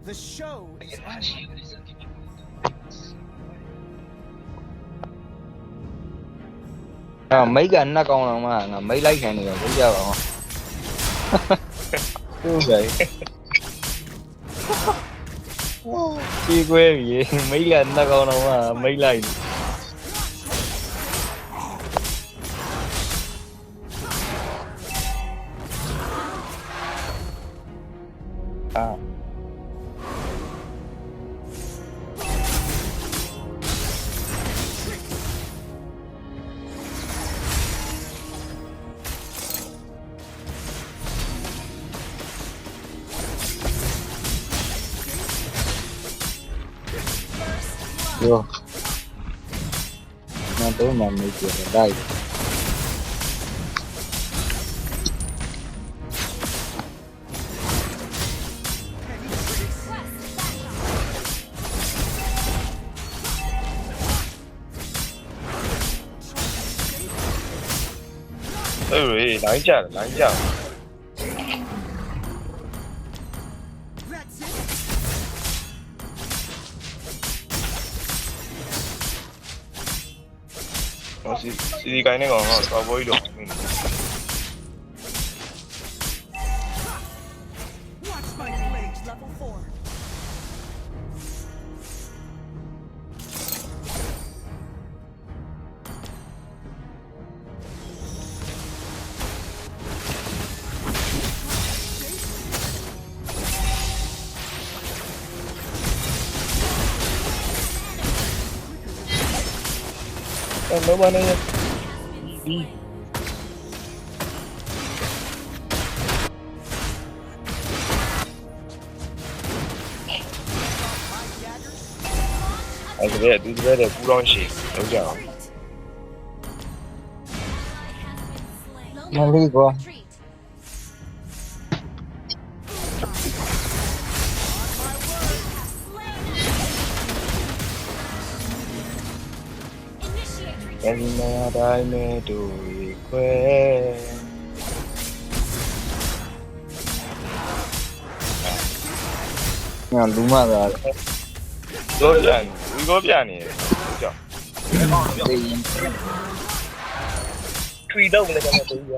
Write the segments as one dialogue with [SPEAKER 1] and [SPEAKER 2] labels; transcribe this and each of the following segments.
[SPEAKER 1] The show is on.
[SPEAKER 2] မိတ်ကနှစ်ကောင်တော့မှငါမိတ်လိုက်ခံနေတော့ကြည့်ကြပါဦးဟုတ်ကဲ့ဒီကွဲပြီမိတ်ကနှစ်ကောင်တော့မှမိတ်လိုက်ရောငါတော့မှမေးကြတယ်လိုက်
[SPEAKER 3] လိုင်းကြစီကိုင်းနေကောင်တော့ဘောကြီးတော့
[SPEAKER 1] Watch my blades level 4.
[SPEAKER 3] လောပါနေဒီ အဲ့ဒါဒီဘက်တဲ့ပူလောင်းရှိလောက်ကြအောင်
[SPEAKER 2] မလေးကွာ
[SPEAKER 3] အဲ့ဒီနေရာတိုင်းနဲ့တို့ခွဲ
[SPEAKER 2] ငါလူမသာ
[SPEAKER 3] တော့ပြန်ဒီကောပြန်နေကြောက်
[SPEAKER 2] တေးရင်
[SPEAKER 3] ထွီတော့လည်းကျွန်တော်တူရ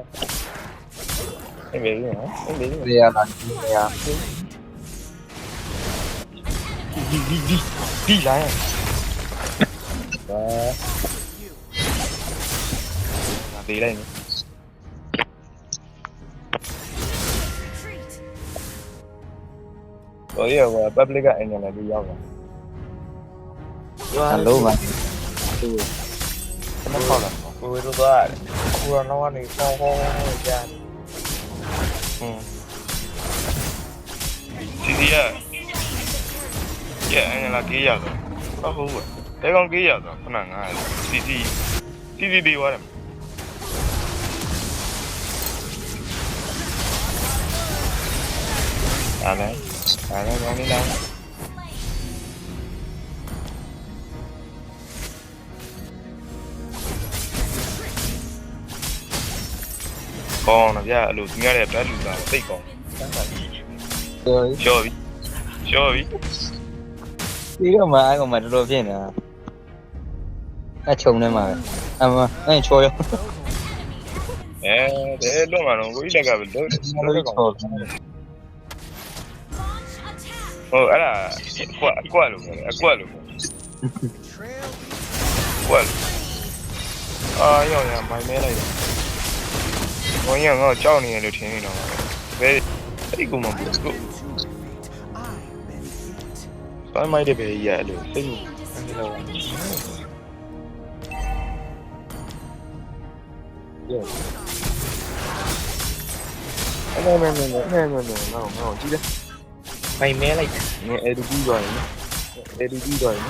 [SPEAKER 3] အဲ့မေးနော်အဲ့မေး
[SPEAKER 2] နေရာလာနေရာ
[SPEAKER 3] ဒီလိုင်းဘာဒီလိုင်းတော့ရပါ public ကအင်ဂျင်လည်းရောက်လာ
[SPEAKER 2] အလုံးပါသူ
[SPEAKER 3] မဟုတ်လားကိုယ်တို့သွားတယ်ကိုယ်ကတော့ကနေဟောကြားစီစီရဲ့အင်ဂျင်လာကြေးရတော့ဟုတ်ဘူးတဲကောင်ကြေးရတော့ခဏငါစီပေးသွားတယ်အားလည်းကောင်းနေလားကောင်းတော့ဗျာအဲ့လိုညရတဲ့ဘက်လူကသိတ်ကောင်းရှော့ပြီ
[SPEAKER 2] ဒီကမှအဲ့ကောင်မှတော်တော်ဖြစ်နေတာအချုံနေမှာအမအဲ့ချောရ
[SPEAKER 3] တဲ့လွတ်မှာတော့ကိုကြီးလက်ကပဲလွတ်တယ်
[SPEAKER 2] လို့ချော
[SPEAKER 3] ဟုတ်အဲ့ဒါအကွက်လို့ပြောတယ်အကွက်လို့ရောင်မိုင်းမဲလိုက်တယ်ဘုံကြီးကငါ့ကြောက်နေရလို့ထင်နေတော့ဘယ်အဲ့ကူမဘူးကိုပိုင်းမိုက်တဲ့ပဲကြီးရအဲ့လိုစိတ်မှုအဲ့လိုအဲ့လိုမဲငါကြည့်တယ်မိုင်းမဲလိုက်ငါအဲ့ဒီပြီးသွားရင်
[SPEAKER 2] ဒီကအဲ့ဒီပြီးသွားပြီ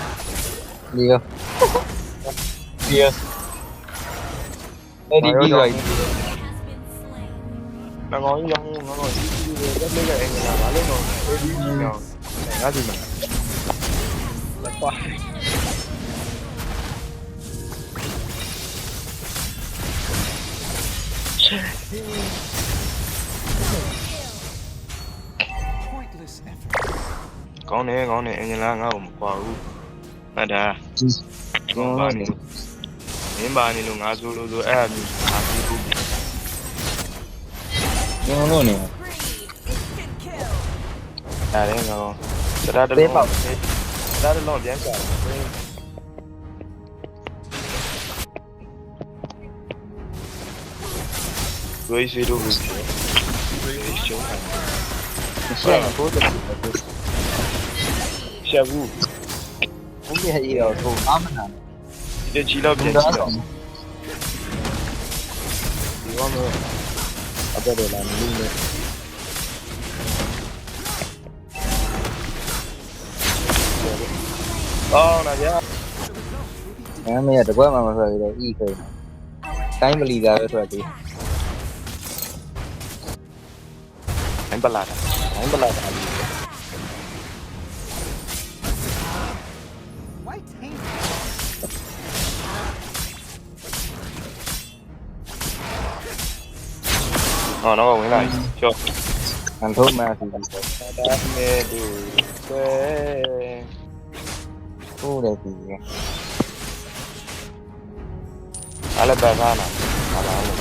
[SPEAKER 3] ငါကောင်းကြီးရောင်းငါကောင်းကြီးတွေတက်လက်ကအင်္ဂလာဘာလို့တော့အဲ့ဒီကြီးရောင်းငါဒီမှာလက်ပါ
[SPEAKER 1] Pointless effort.
[SPEAKER 3] ကောင်းတယ်အင်ဂျင်လာငါ့ကိုမကွာဘူးအဲ့ဒါကောင်းပါနေလို့မင်းပါနေလို့ငါဆိုလို့ဆိုအဲ့အမျိုးငါပြီးဘူး
[SPEAKER 2] ကျွန်တော်တို့နေ
[SPEAKER 1] Instant kill.
[SPEAKER 3] ဒါလည်းငါစတားတလုံးစတားတလုံးပြန်ကြတယ်ဝေးစီတို့ဝေးရှုံးတယ်
[SPEAKER 2] ရှေ့ကိုတော့
[SPEAKER 3] ရှာဘူး
[SPEAKER 2] ဘုရားကြီးတော့သုံးအားမနာ
[SPEAKER 3] ဒီချီတော့ပြန်ချီတော့ဒီကောင်တော့အပ်တယ်လားမင်းလည်းအော်နာဗျာ
[SPEAKER 2] အဲ့မရတကွက်မှမဆိုရတော့ဤခေတိုင်းမလီတာပဲဆိုတော့ဒီ
[SPEAKER 3] ဘိုင်းပလာတာ
[SPEAKER 1] White taint.
[SPEAKER 3] ဟောတော့ဝင်လာပြီကျော်
[SPEAKER 2] ခံထိုးမှစီပြီးတော့
[SPEAKER 3] ဒါနဲ့ဒီဆွဲ
[SPEAKER 2] ထိုးတယ်စီက
[SPEAKER 3] အားလည်းပတ်သားလာဟာလားလို့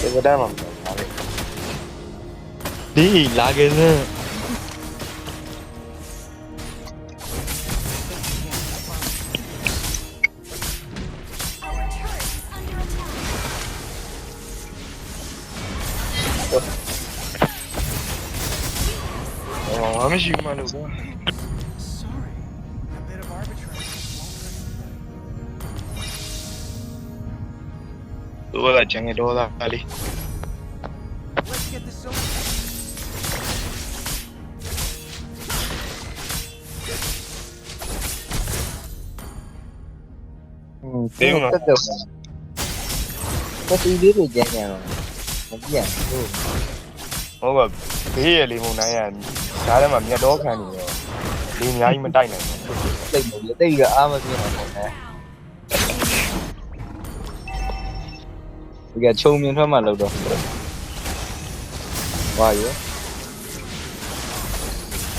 [SPEAKER 3] ဒီကတည်းကမှမဟုတ်ဘူး
[SPEAKER 2] ဒီလာခဲ့စမ်း
[SPEAKER 3] ငါမရှိမှလို့ကွာ
[SPEAKER 1] Sorry. A bit of arbitrary.
[SPEAKER 3] သူကချင်ရတော့သားလေး
[SPEAKER 1] Let's get this over.
[SPEAKER 2] တက်တော့တက်ပြီးလေးတွေကျန်ကြတော့မပြတ်ဘူး
[SPEAKER 3] ဟုတ်ပါဘေးရလေးမုံနိုင်ရဒါထဲမှာမြတ်တော်ခံနေရောလေးအများကြီးမတိုက်နိုင်ဘူး
[SPEAKER 2] တိတ်မလို့တိတ်ကအားမပြင်းတော့ဘူးနဲ့ဒီကချုံမြင်ထွက်မှလို့တော့ဝါရော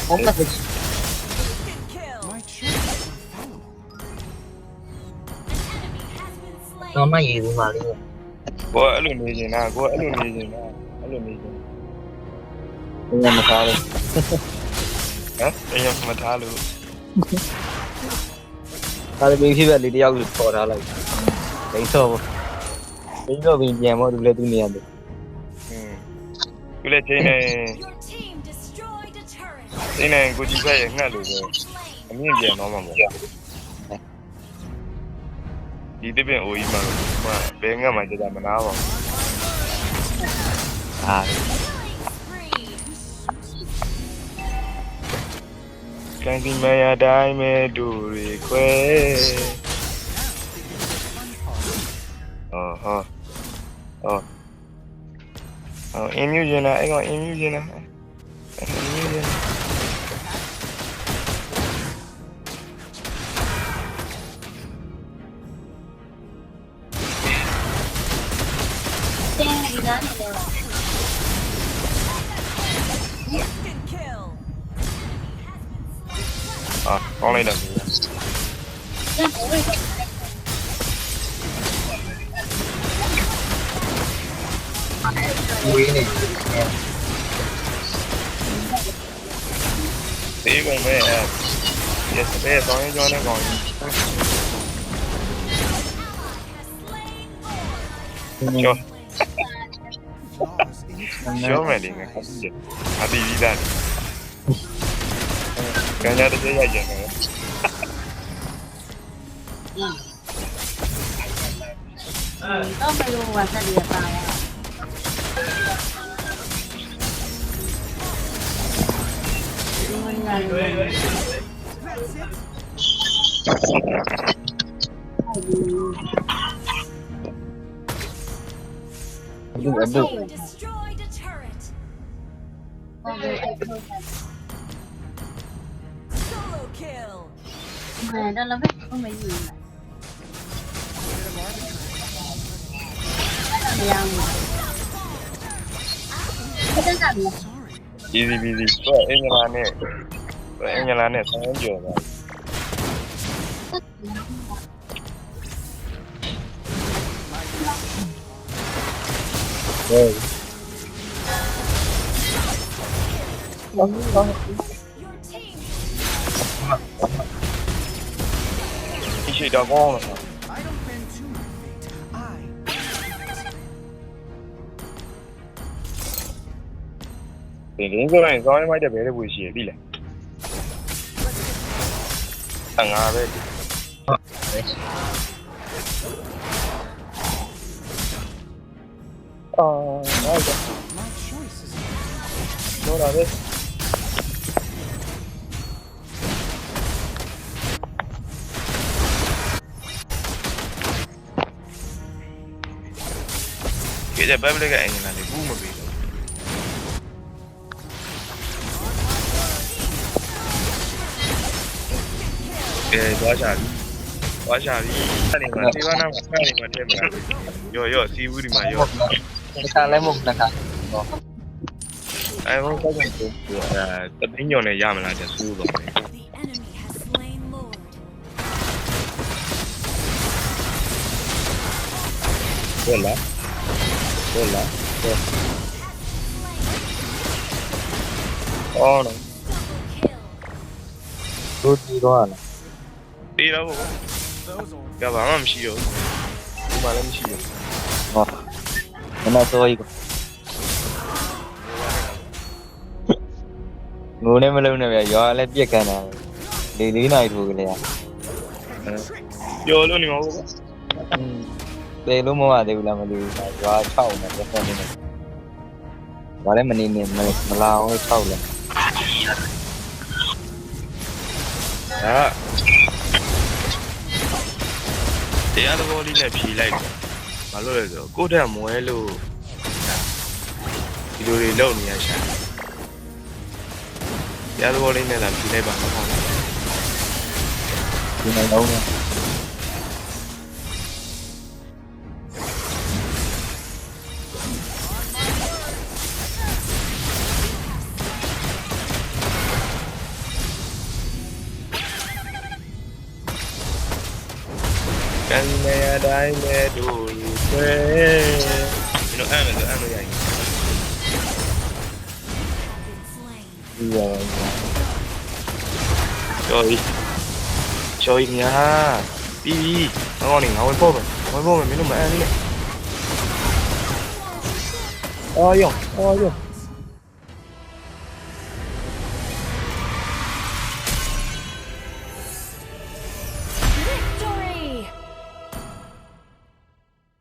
[SPEAKER 2] ဟုတ်ကဲ့
[SPEAKER 1] Instant kill. My choice is infallible.
[SPEAKER 2] တော့မရည်ဘူးမလေး
[SPEAKER 3] ကိုအဲ့လိုနေနေတာကိုအဲ့လိုနေနေတာအဲ့လိုနေနေ
[SPEAKER 2] ဘယ်မှာထားလဲ
[SPEAKER 3] ဟမ်အဲ့ရမထားလို့
[SPEAKER 2] ဒါလည်းပြီးဖြစ်ပဲလေးတယောက်ကိုပေါ်ထားလိုက်ဒိန်းတော့ဒိန်းတော့ပြန်မို့သူလည်းသူနေရတယ်
[SPEAKER 3] သူလည်းချင်းနေ
[SPEAKER 4] Your team destroyed a turret.
[SPEAKER 3] ချင်းနေကိုကြည့်ဖက်ရငှက်လို့ပဲအမြင့်ပြန်တော့မှာမဟုတ်ဒီတပင်အိုကြီးမှာဘယ်ငှက်မှကြကြမနာပါဘူး
[SPEAKER 2] အာ
[SPEAKER 4] Killing spree.
[SPEAKER 3] ကန်ဒီမရတိုင်းမဲ့ဒူရီခွဲအင်းမြူကျင်လာအဲ့ကောင်အင်းမြူကျင်လာအင်းမြူကျင်လာ
[SPEAKER 1] Instant kill.
[SPEAKER 3] ကောင်းလိုက်တော့
[SPEAKER 2] ဝေးနေ
[SPEAKER 3] ဒီကောင်ပဲရက်စတဲ့တောင်းရင်ကျောင်းနဲ့ကောင်ကြီး ကျော်
[SPEAKER 1] Flaws in its
[SPEAKER 3] ကျော်မယ်လေငါအပီပြီးသားကန်ရတဲ့ရိုက်ကြတယ်
[SPEAKER 5] တော့မလို့ဝါဆက်ရပါလားဒီမင်းလာလို့
[SPEAKER 1] That's it.
[SPEAKER 2] လူအ
[SPEAKER 4] Your
[SPEAKER 2] ဒု
[SPEAKER 4] team destroyed a turret.
[SPEAKER 5] ဟုတ်တယ်အဲ့ဒါ
[SPEAKER 1] Solo kill.
[SPEAKER 5] မှန်တယ်လည်းပဲမယူ
[SPEAKER 1] A bit of arbitrary.
[SPEAKER 5] မရဘူး တက်တာလေ
[SPEAKER 3] easy busy တော့အင်္ဂလာနဲ့ဆောင်းကြော်ပါ
[SPEAKER 2] ဟဲ့
[SPEAKER 4] Your team
[SPEAKER 3] ဒီရှိတော့ကောင်းလား
[SPEAKER 1] I don't bend to my fate. I
[SPEAKER 3] ဒီရင်းဆိုရင်ကောင်းမိုက်တဲ့ဘယ်လိုရှိရပြီလဲငါပဲဟုတ်ကဲ့
[SPEAKER 1] my choice is
[SPEAKER 3] တော့ဒါပဲကြည့်တဲ့ဘက်ဘလက်ကအင်ဂျင်နာလေးဘူးမပြီးတော့သွားချပြီအဲ့ဒီမှာစေဝနာမှာဆက်နေမှာတဲ့မှာရောစီဘူးဒီမှာရော
[SPEAKER 2] တစ်ခါလဲမဟုတ်တစ်ခါဟော
[SPEAKER 3] အဲဘောကောက်ကန်ကိုတပင်းညော်နဲ့ရမလားတဲ့ဆိုးတော့
[SPEAKER 4] the enemy has slain Lord.
[SPEAKER 3] ဟုတ်လား အော်နော်
[SPEAKER 4] Double kill.
[SPEAKER 2] တို့ဒီတော့လား
[SPEAKER 3] တေးတော့ဘော
[SPEAKER 1] those old
[SPEAKER 3] ကဘာမှမရှိတော့ဘူးဒီမှာလည်းမရှိဘူး
[SPEAKER 2] ဟောမနာတော့ကြီးငိုနေမလုံးနဲ့ဗျာရွာလည်းပြက်ကန်တာ၄နိုင်ထိုးကလေးอ่ะ
[SPEAKER 3] ပြောလို့နေမှာဘော
[SPEAKER 2] သေလို့မဝသေးဘူးလားမသိဘူးရွာ6နဲ့တက်နေတယ်ဘာလဲမနေနေမလာအောင်6လဲ
[SPEAKER 3] ဒါတရားတော်လေးနဲ့ဖြီးလိုက်တယ်ဘာလို့လဲဆိုတော့ကိုယ့်တက်မွဲလို့ဒီလိုတွေလုပ်နေရရှာတရားတော်လေးနဲ့လာဖြီးလိုက်ပါမဟုတ်ဘူး
[SPEAKER 2] ဒီနေ့တော့
[SPEAKER 3] ကန်နေရတိုင်းနဲ့တို့ဆွဲကျွန်တော်အဲ့လိုရရင်
[SPEAKER 4] Been slain.
[SPEAKER 2] ဒီရော
[SPEAKER 3] ကျော်ညာပြီးငါကနေငါဝင်ပို့မယ်မင်းတို့မအဲ့လေးအော်ယော